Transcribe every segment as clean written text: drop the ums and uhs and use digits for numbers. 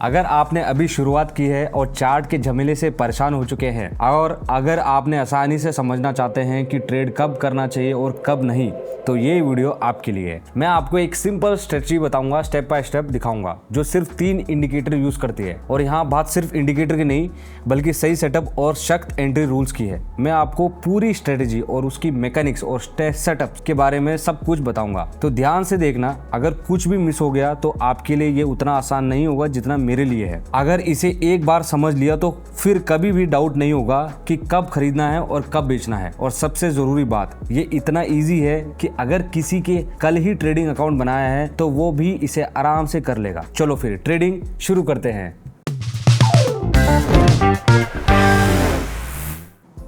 अगर आपने अभी शुरुआत की है और चार्ट के झमेले से परेशान हो चुके हैं और अगर आपने आसानी से समझना चाहते हैं कि ट्रेड कब करना चाहिए और कब नहीं, तो ये वीडियो आपके लिए है। मैं आपको एक सिंपल स्ट्रेटजी बताऊंगा, स्टेप बाय स्टेप दिखाऊंगा, जो सिर्फ 3 इंडिकेटर यूज करती है। और यहाँ बात सिर्फ इंडिकेटर की नहीं, बल्कि सही सेटअप और सख्त एंट्री रूल्स की है। मैं आपको पूरी स्ट्रेटजी और उसकी मैकेनिक्स और सेटअप के बारे में सब कुछ बताऊंगा, तो ध्यान से देखना। अगर कुछ भी मिस हो गया तो आपके लिए ये उतना आसान नहीं होगा जितना मेरे लिए है। अगर इसे एक बार समझ लिया तो फिर कभी भी डाउट नहीं होगा कि कब खरीदना है और कब बेचना है। और सबसे जरूरी बात, ये इतना इजी है कि अगर किसी के कल ही ट्रेडिंग अकाउंट बनाया है तो वो भी इसे आराम से कर लेगा। चलो फिर ट्रेडिंग शुरू करते हैं।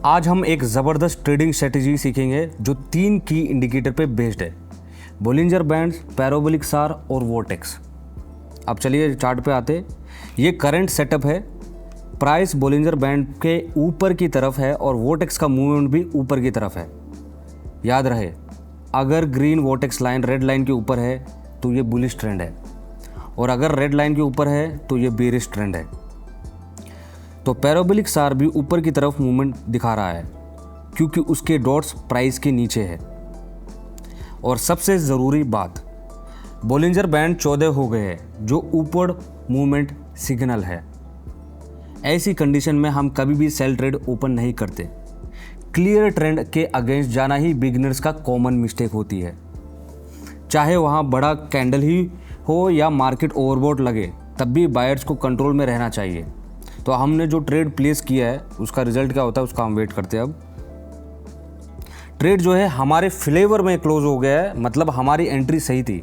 आज हम एक जबरदस्त ट्रेडिंग स्ट्रेटेजी सीखेंगे जो 3 की इंडिकेटर पे बेस्ड है: बोलिंजर बैंड्स, पैराबोलिक सार और वोर्टेक्स। अब चलिए चार्ट पे आते। ये करंट सेटअप है। प्राइस बोलिंजर बैंड के ऊपर की तरफ है और वोर्टेक्स का मूवमेंट भी ऊपर की तरफ है। याद रहे, अगर green vortex line red line के ऊपर है तो ये बुलिश ट्रेंड है, और अगर रेड लाइन के ऊपर है तो ये बेरिश ट्रेंड है। तो पैराबोलिक सार भी ऊपर की तरफ मूवमेंट दिखा रहा है क्योंकि उसके डॉट्स प्राइस के नीचे है। और सबसे ज़रूरी बात, बोलिंजर बैंड 14 हो गए हैं, जो ऊपर मूवमेंट सिग्नल है। ऐसी कंडीशन में हम कभी भी सेल ट्रेड ओपन नहीं करते। क्लियर ट्रेंड के अगेंस्ट जाना ही बिगिनर्स का कॉमन मिस्टेक होती है। चाहे वहाँ बड़ा कैंडल ही हो या मार्केट ओवरबॉट लगे, तब भी बायर्स को कंट्रोल में रहना चाहिए। तो हमने जो ट्रेड प्लेस किया है उसका रिजल्ट क्या होता है उसका हम वेट करते हैं। अब ट्रेड जो है हमारे फ्लेवर में क्लोज हो गया है, मतलब हमारी एंट्री सही थी।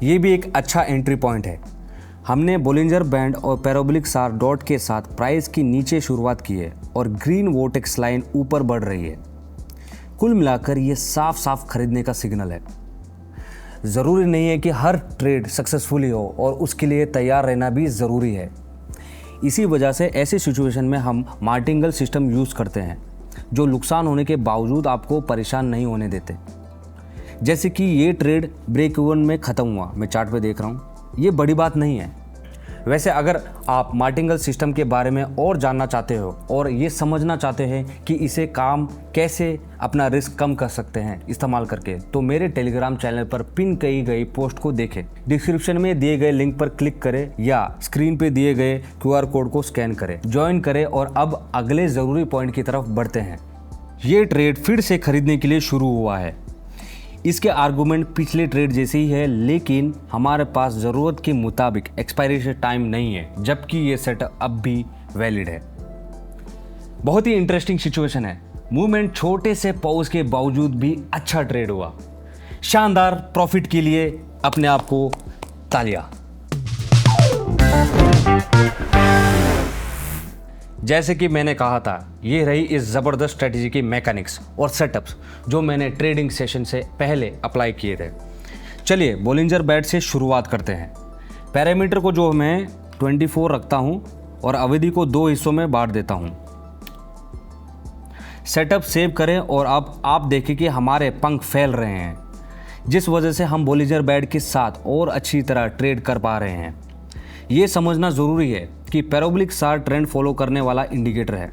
ये भी एक अच्छा एंट्री पॉइंट है। हमने बोलिंजर बैंड और पैराबोलिक सार डॉट के साथ प्राइस की नीचे शुरुआत की है और ग्रीन वोर्टेक्स लाइन ऊपर बढ़ रही है। कुल मिलाकर ये साफ साफ खरीदने का सिग्नल है। ज़रूरी नहीं है कि हर ट्रेड सक्सेसफुली हो और उसके लिए तैयार रहना भी ज़रूरी है। इसी वजह से ऐसी सिचुएशन में हम मार्टिंगल सिस्टम यूज़ करते हैं, जो नुकसान होने के बावजूद आपको परेशान नहीं होने देते। जैसे कि ये ट्रेड ब्रेक इवन में ख़त्म हुआ, मैं चार्ट पे देख रहा हूँ। ये बड़ी बात नहीं है। वैसे अगर आप मार्टिंगल सिस्टम के बारे में और जानना चाहते हो और ये समझना चाहते हैं कि इसे काम कैसे अपना रिस्क कम कर सकते हैं इस्तेमाल करके, तो मेरे टेलीग्राम चैनल पर पिन की गई पोस्ट को देखें। डिस्क्रिप्शन में दिए गए लिंक पर क्लिक करें या स्क्रीन पे दिए गए QR कोड को स्कैन करें, ज्वाइन करें। और अब अगले ज़रूरी पॉइंट की तरफ बढ़ते हैं। ये ट्रेड फिर से खरीदने के लिए शुरू हुआ है। इसके आर्गूमेंट पिछले ट्रेड जैसे ही है, लेकिन हमारे पास ज़रूरत के मुताबिक एक्सपायरेशन टाइम नहीं है, जबकि ये सेटअप अब भी वैलिड है। बहुत ही इंटरेस्टिंग सिचुएशन है। मूवमेंट छोटे से पॉज के बावजूद भी अच्छा ट्रेड हुआ। शानदार प्रॉफिट के लिए अपने आप को तालियां। जैसे कि मैंने कहा था, ये रही इस ज़बरदस्त स्ट्रेटजी की मैकेनिक्स और सेटअप्स जो मैंने ट्रेडिंग सेशन से पहले अप्लाई किए थे। चलिए बोलिंजर बैंड से शुरुआत करते हैं। पैरामीटर को जो मैं 24 रखता हूँ और अवधि को 2 हिस्सों में बांट देता हूँ। सेटअप सेव करें और अब आप देखें कि हमारे पंख फैल रहे हैं, जिस वजह से हम बोलिंजर बैंड के साथ और अच्छी तरह ट्रेड कर पा रहे हैं। ये समझना ज़रूरी है कि पैराबोलिक सार ट्रेंड फॉलो करने वाला इंडिकेटर है।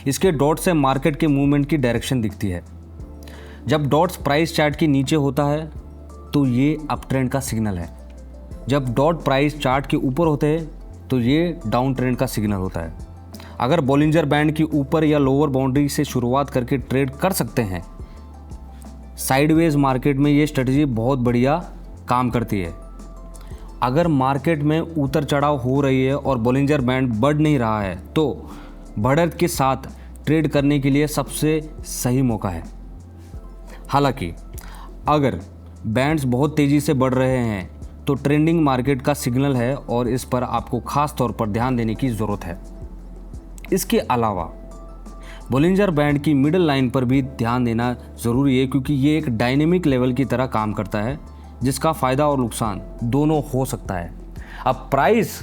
इसके डॉट से मार्केट के मूवमेंट की डायरेक्शन दिखती है। जब डॉट्स प्राइस चार्ट के नीचे होता है तो ये अप ट्रेंड का सिग्नल है। जब डॉट प्राइस चार्ट के ऊपर होते हैं तो ये डाउन ट्रेंड का सिग्नल होता है। अगर बोलिंजर बैंड की ऊपर या लोअर बाउंड्री से शुरुआत करके ट्रेड कर सकते हैं, साइडवेज मार्केट में ये स्ट्रेटजी बहुत बढ़िया काम करती है। अगर मार्केट में उतर चढ़ाव हो रही है और बोलिंजर बैंड बढ़ नहीं रहा है, तो बढ़त के साथ ट्रेड करने के लिए सबसे सही मौका है। हालांकि अगर बैंड्स बहुत तेज़ी से बढ़ रहे हैं तो ट्रेंडिंग मार्केट का सिग्नल है और इस पर आपको खास तौर पर ध्यान देने की ज़रूरत है। इसके अलावा बोलिंजर बैंड की मिडिल लाइन पर भी ध्यान देना ज़रूरी है, क्योंकि ये एक डायनेमिक लेवल की तरह काम करता है, जिसका फ़ायदा और नुकसान दोनों हो सकता है। अब प्राइस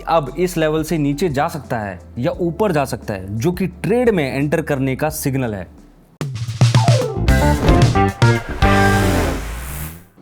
अब इस लेवल से नीचे जा सकता है या ऊपर जा सकता है, जो कि ट्रेड में एंटर करने का सिग्नल है।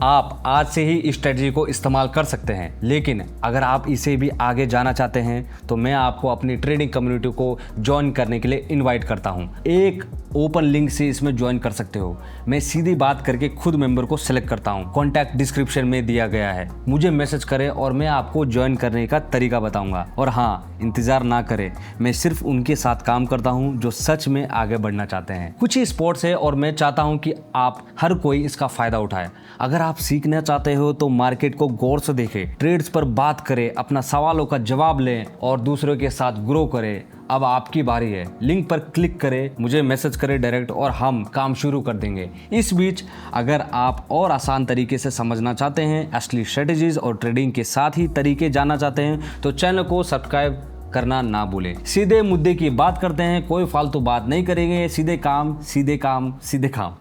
आप आज से ही इस स्ट्रेटजी को इस्तेमाल कर सकते हैं, लेकिन अगर आप इसे भी आगे जाना चाहते हैं तो मैं आपको अपनी ट्रेडिंग कम्युनिटी को ज्वाइन करने के लिए इनवाइट करता हूं। एक ओपन लिंक से इसमें ज्वाइन कर सकते हो। मैं सीधी बात करके खुद मेंबर को सिलेक्ट करता हूं। कॉन्टैक्ट डिस्क्रिप्शन में दिया गया है, मुझे मैसेज करें और मैं आपको ज्वाइन करने का तरीका बताऊंगा। और हाँ, इंतजार ना करें, मैं सिर्फ उनके साथ काम करता हूं जो सच में आगे बढ़ना चाहते हैं। कुछ ही स्पोर्ट्स है और मैं चाहता हूं कि आप हर कोई इसका फायदा उठाए। अगर आप सीखना चाहते हो तो मार्केट को गौर से देखें, ट्रेड्स पर बात करें, अपना सवालों का जवाब लें और दूसरों के साथ ग्रो करें। अब आपकी बारी है। लिंक पर क्लिक करें, मुझे मैसेज करें डायरेक्ट और हम काम शुरू कर देंगे। इस बीच अगर आप और आसान तरीके से समझना चाहते हैं, असली स्ट्रेटजीज और ट्रेडिंग के साथ ही तरीके जानना चाहते हैं तो चैनल को सब्सक्राइब करना ना भूलें। सीधे मुद्दे की बात करते हैं, कोई फालतू बात नहीं करेंगे। सीधे काम सीधे काम सीधे काम।